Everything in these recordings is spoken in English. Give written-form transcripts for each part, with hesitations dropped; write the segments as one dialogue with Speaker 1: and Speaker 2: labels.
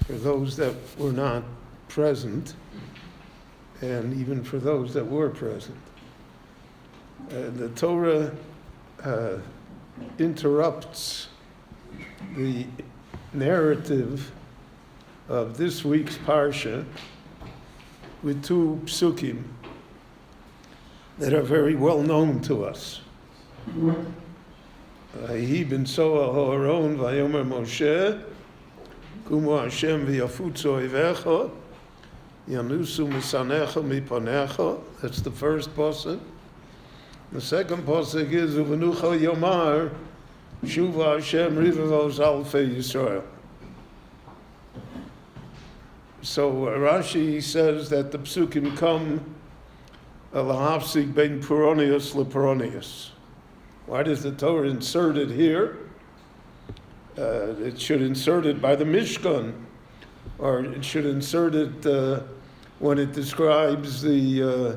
Speaker 1: for those that were not present, and even for those that were present. The Torah interrupts the narrative of this week's Parsha with two psukim that are very well known to us. Vayehi b'nsoah ha'aron vayomer Moshe kumo Hashem v'yafutzu oivecha yanusu misanecha mipanecha. That's the first pasuk. The second pasuk is uvenucha yomar shuva Hashem rivavos alfei Yisrael. So Rashi says that the psukim come lahafsik ben puronius leperonius. Why does the Torah insert it here? It should insert it by the Mishkan, or it should insert it when it describes the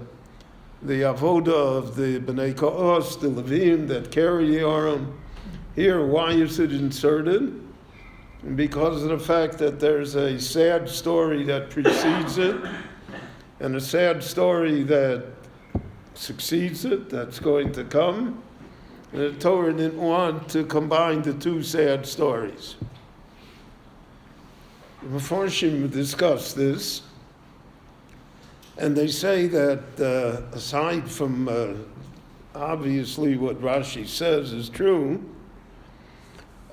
Speaker 1: avoda of the Bnei Koos, the Levim that carry the Aron. Here, why is it inserted? Because of the fact that there's a sad story that precedes it, and a sad story that succeeds it, that's going to come. And the Torah didn't want to combine the two sad stories. The Mefarshim discuss this, and they say that aside from obviously what Rashi says is true,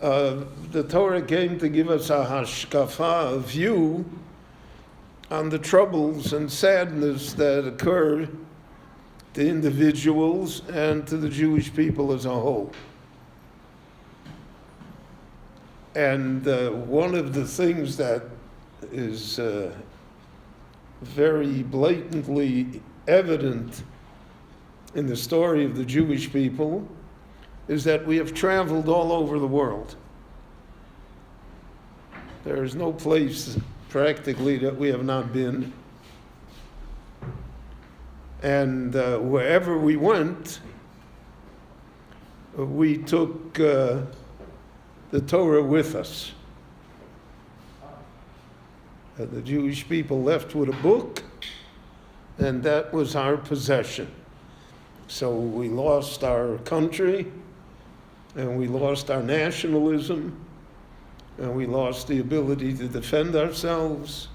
Speaker 1: the Torah came to give us a hashkafa, a view on the troubles and sadness that occurred to individuals and to the Jewish people as a whole. And one of the things that is very blatantly evident in the story of the Jewish people is that we have traveled all over the world. There is no place practically that we have not been. And wherever we went, we took the Torah with us. The Jewish people left with a book, and that was our possession. So we lost our country, and we lost our nationalism, and we lost the ability to defend ourselves,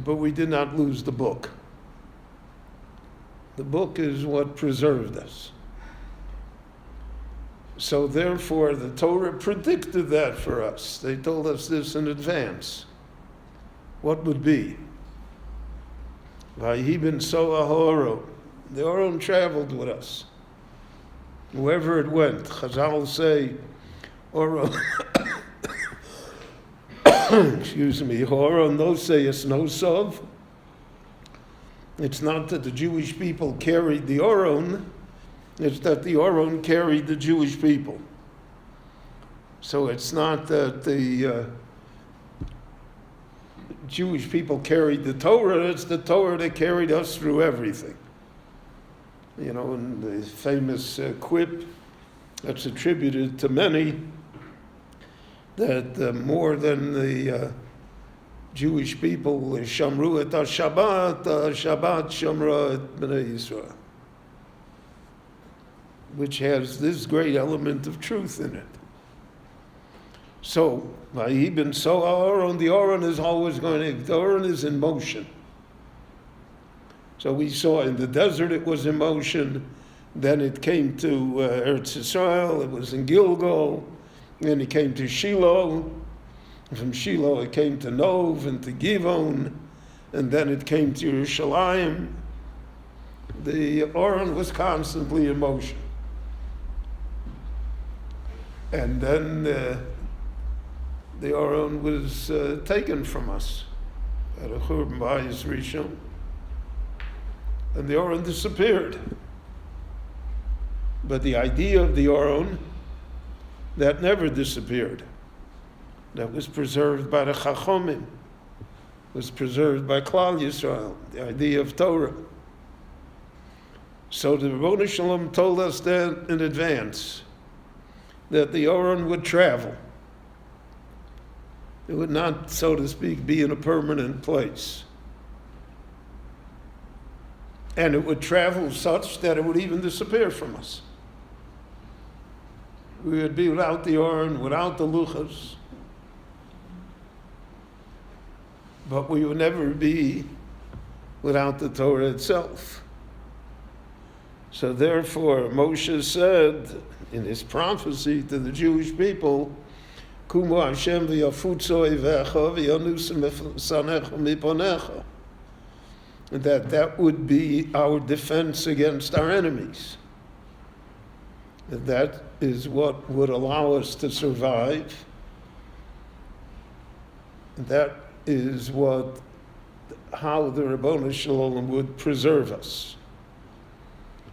Speaker 1: but we did not lose the book. The book is what preserved us. So therefore, the Torah predicted that for us. They told us this in advance. What would be? Vayehi b'nsoah ha'aron. The Aron traveled with us. Wherever it went. Chazal say, Aron, excuse me, Aron noseias nosov. It's not that the Jewish people carried the Aron, it's that the Aron carried the Jewish people. So it's not that the Jewish people carried the Torah, it's the Torah that carried us through everything. You know, and the famous quip that's attributed to many, that more than the Jewish people shamru et Shabbat, Shabbat shamra et Bnei Yisrael, which has this great element of truth in it. So, Vayehi b'nsoah ha'aron, the Aron is always the Aron is in motion. So we saw in the desert it was in motion, then it came to Eretz Yisrael, it was in Gilgal, then it came to Shiloh. From Shiloh it came to Nov and to Givon, and then it came to Yerushalayim. The Aron was constantly in motion. And then the Aron was taken from us at a Churban Bayis Rishon, and the Aron disappeared. But the idea of the Aron, that never disappeared. That was preserved by the Chachomim, was preserved by Klal Yisrael, the idea of Torah. So the Rebbeinu Shalom told us that in advance, that the Aron would travel. It would not, so to speak, be in a permanent place. And it would travel such that it would even disappear from us. We would be without the Oren, without the Luchas, but we would never be without the Torah itself. So therefore, Moshe said in his prophecy to the Jewish people, Kumu Hashem v'yafutzoi v'echa v'yanusim sanecha miponecha. That would be our defense against our enemies. That is what would allow us to survive. That is how the Ribono Shel Olam would preserve us.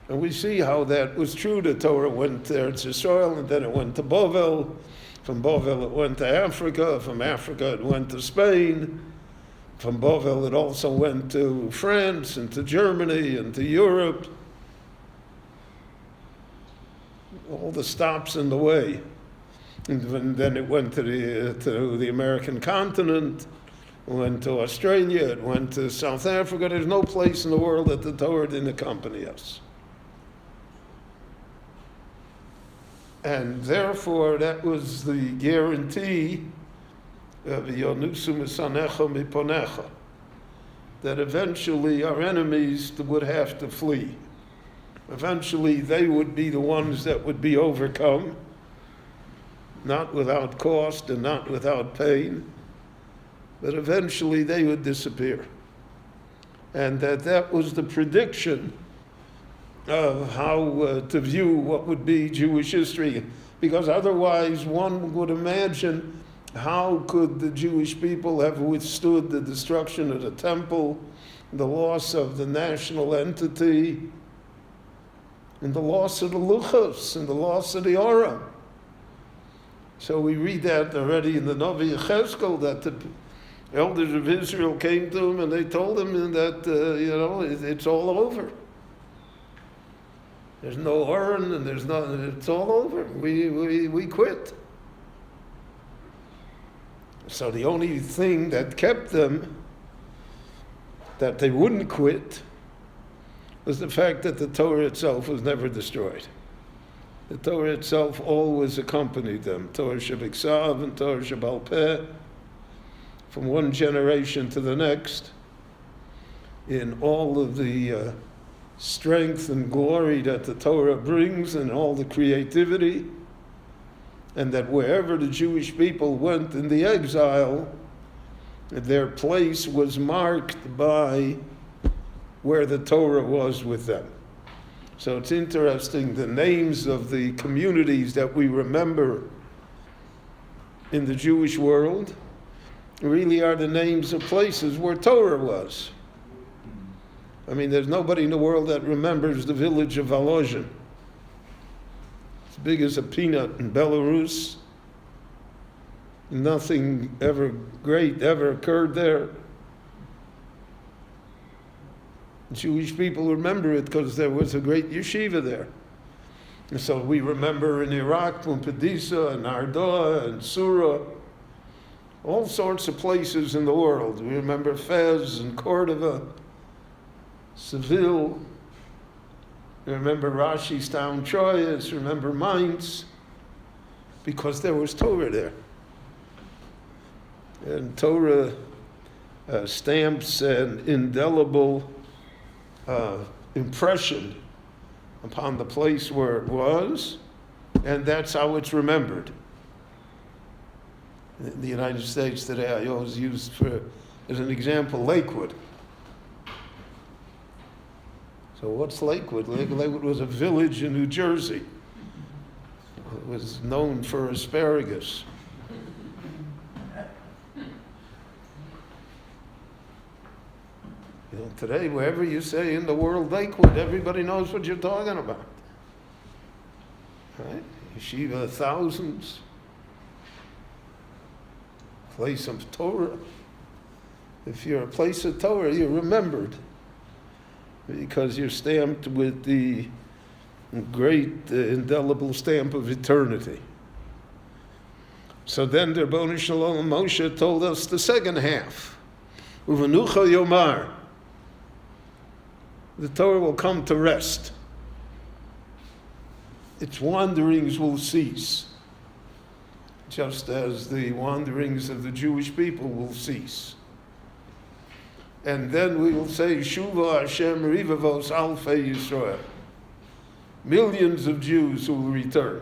Speaker 1: And we see how that was true. The Torah went to Eretz Yisrael, and then it went to Bovel. From Bovel it went to Africa. From Africa it went to Spain. From Bovel it also went to France and to Germany and to Europe. All the stops in the way. And then it went to the American continent, it went to Australia, it went to South Africa. There's no place in the world that the Torah didn't accompany us. And therefore, that was the guarantee of Yonusu Misanecha Miponecha, that eventually our enemies would have to flee. Eventually, they would be the ones that would be overcome, not without cost and not without pain, but eventually they would disappear. And that was the prediction of how to view what would be Jewish history, because otherwise one would imagine, how could the Jewish people have withstood the destruction of the temple, the loss of the national entity, and the loss of the Luchos, and the loss of the Orah? So we read that already in the Novi Yechezkel, that the elders of Israel came to him and they told him that, it's all over. There's no Oren and there's nothing, it's all over. We quit. So the only thing that kept them, that they wouldn't quit, was the fact that the Torah itself was never destroyed. The Torah itself always accompanied them. Torah Shebiksav and Torah Shebal Peh, from one generation to the next, in all of the strength and glory that the Torah brings and all the creativity, and that wherever the Jewish people went in the exile, their place was marked by where the Torah was with them. So it's interesting, the names of the communities that we remember in the Jewish world really are the names of places where Torah was. I mean, there's nobody in the world that remembers the village of Volozhin. It's big as a peanut in Belarus. Nothing ever great ever occurred there. Jewish people remember it because there was a great yeshiva there. And so we remember in Iraq, Pumbedisa and Ardoa and Sura, all sorts of places in the world. We remember Fez and Cordova, Seville. We remember Rashi's town, Troyes. Remember Mainz, because there was Torah there. And Torah stamps an indelible impression upon the place where it was, and that's how it's remembered. In the United States today, I always use as an example, Lakewood. So what's Lakewood? Lakewood was a village in New Jersey. It was known for asparagus. Today, wherever you say in the world Lakewood, everybody knows what you're talking about. Right? Yeshiva, thousands. Place of Torah. If you're a place of Torah, you're remembered, because you're stamped with the great indelible stamp of eternity. So then the Ribono Shel Olam Moshe told us the second half. Uvenucha Yomar. The Torah will come to rest. Its wanderings will cease, just as the wanderings of the Jewish people will cease. And then we will say, Shuva Hashem Rivavos Alfei Yisrael. Millions of Jews will return.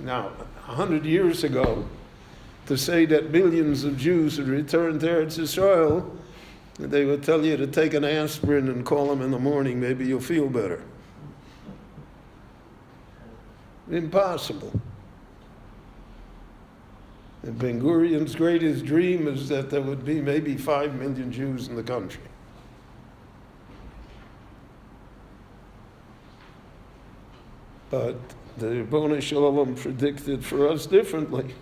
Speaker 1: Now, 100 years ago, to say that millions of Jews would return to Eretz Yisrael, they would tell you to take an aspirin and call them in the morning, maybe you'll feel better. Impossible. And Ben Gurion's greatest dream is that there would be maybe 5 million Jews in the country. But the Ribono Shel Olam predicted for us differently.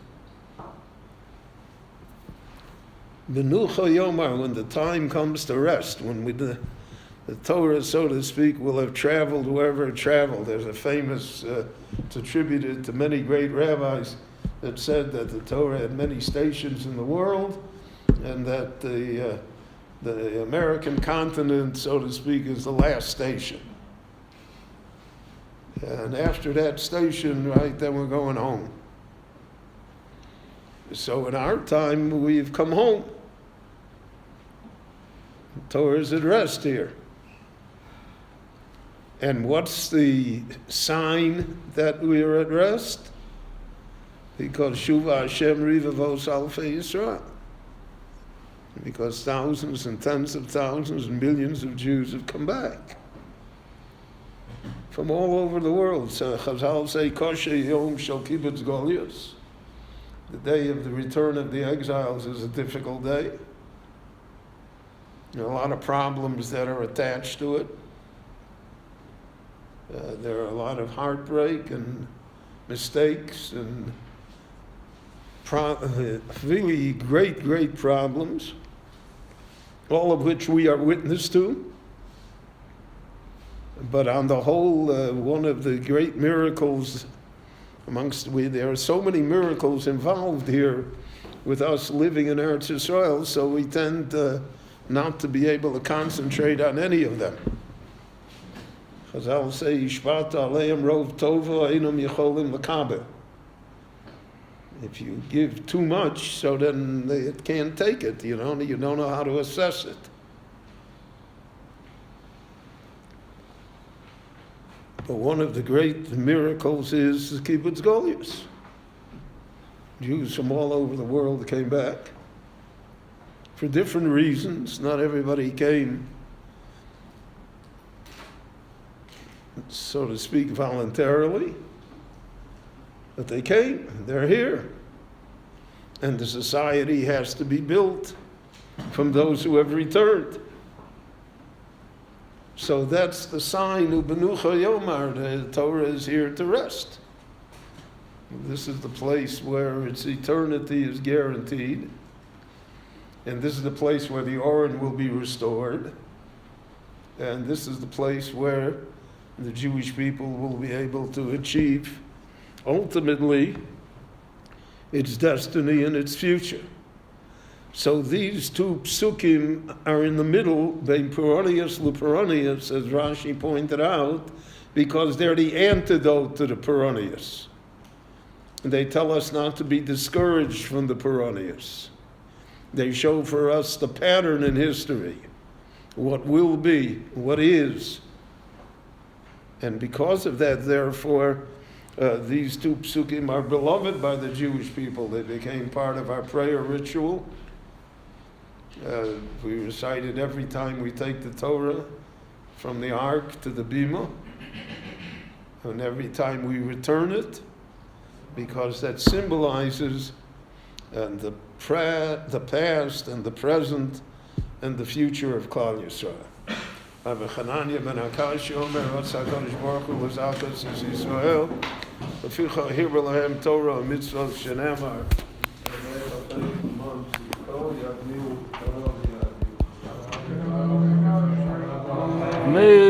Speaker 1: Menucha Yomar, when the time comes to rest, when the Torah, so to speak, will have traveled wherever it traveled. There's a famous, it's attributed to many great rabbis that said that the Torah had many stations in the world, and that the American continent, so to speak, is the last station. And after that station, right, then we're going home. So in our time, we've come home. The Torah is at rest here. And what's the sign that we are at rest? Because Shuva Hashem Rivavos Alfei Yisrael. Because thousands and tens of thousands and millions of Jews have come back from all over the world. So Chazal say, Koshe Yom Shel Kibbutz Golios. The day of the return of the exiles is a difficult day. There are a lot of problems that are attached to it. There are a lot of heartbreak and mistakes and really great, great problems, all of which we are witness to. But on the whole, one of the great miracles there are so many miracles involved here with us living in Eretz Yisrael, so we tend not to be able to concentrate on any of them. Chazal say, Yishpat aleim rov tova einam yecholim l'kabel. If you give too much, so then it can't take it. You don't know how to assess it. But one of the great miracles is the Kibbutz Golios. Jews from all over the world came back for different reasons. Not everybody came, so to speak, voluntarily. But they came, they're here. And the society has to be built from those who have returned. So that's the sign of Benucha Yomar, the Torah is here to rest. This is the place where its eternity is guaranteed. And this is the place where the Oren will be restored. And this is the place where the Jewish people will be able to achieve, ultimately, its destiny and its future. So these two psukim are in the middle, bein Puranius Luperanius, as Rashi pointed out, because they're the antidote to the Puranius. They tell us not to be discouraged from the Puranius. They show for us the pattern in history, what will be, what is. And because of that, therefore, these two psukim are beloved by the Jewish people. They became part of our prayer ritual. We recite it every time we take the Torah from the Ark to the Bima, and every time we return it, because that symbolizes the past and the present and the future of Klal Yisrael. Rabbi Chananya ben Akash Omer Ratzah HaKadosh Baruch Hu L'Zakas Yisrael L'ficha Hibra Lahem Torah Mitzvot Shenemar
Speaker 2: May